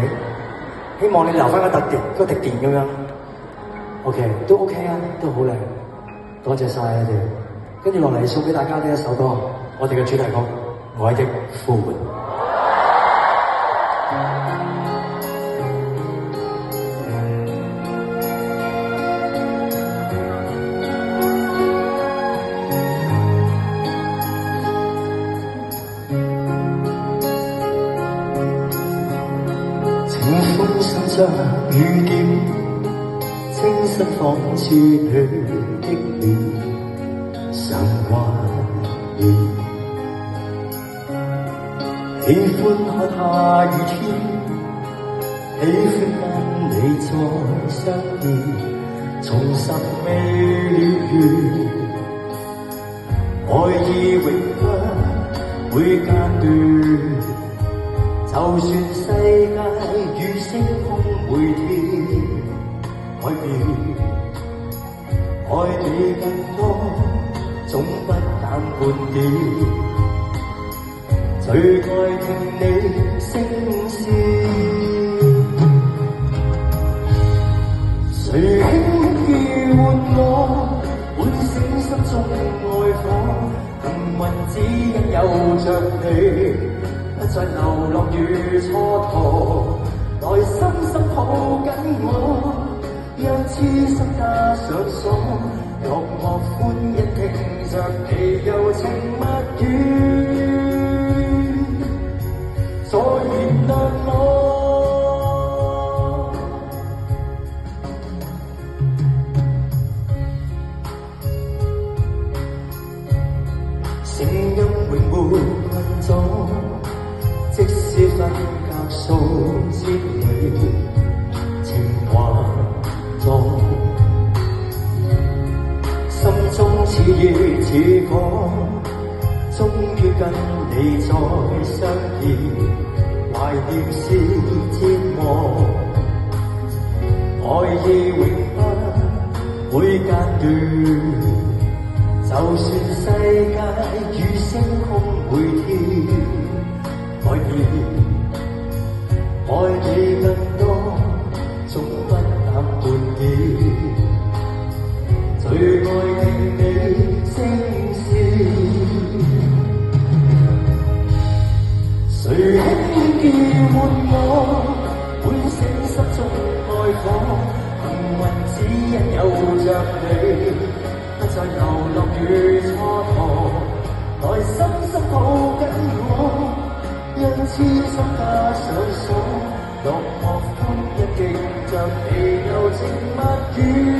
OK， 希望你留翻嗰滴電咁樣 ，OK， 都 OK 啊，都好靚，多謝晒你哋。跟住落嚟送俾大家呢一首歌，我哋嘅主題曲《愛的呼喚》。雨點清新仿似你的臉，常懷念。喜歡看下雨天，喜歡跟你再相見，重拾未了緣，愛意永不會間斷。就算世界與星空每天改變，愛你更多，總不減半點。最愛聽你聲線，誰輕易喚我，喚醒心中愛火。幸運只因有着你。不再流浪與蹉跎，來深深抱緊我，讓痴心加上鎖，樂樂歡欣聽着你柔情蜜語，再原諒我。聲音永沒困阻，即使分隔數千里，情還在，心中似熱似火，終於跟你再相見，懷念是折磨，愛意永不會間斷。就算世界與星空每天改變，愛你更多，總不減半點。最愛聽你聲線，誰輕易喚我，喚醒心中愛火。幸運只因有着你，不再流浪與蹉跎，來深深抱緊我。讓痴心加上鎖，樂樂歡欣記着你柔情蜜語。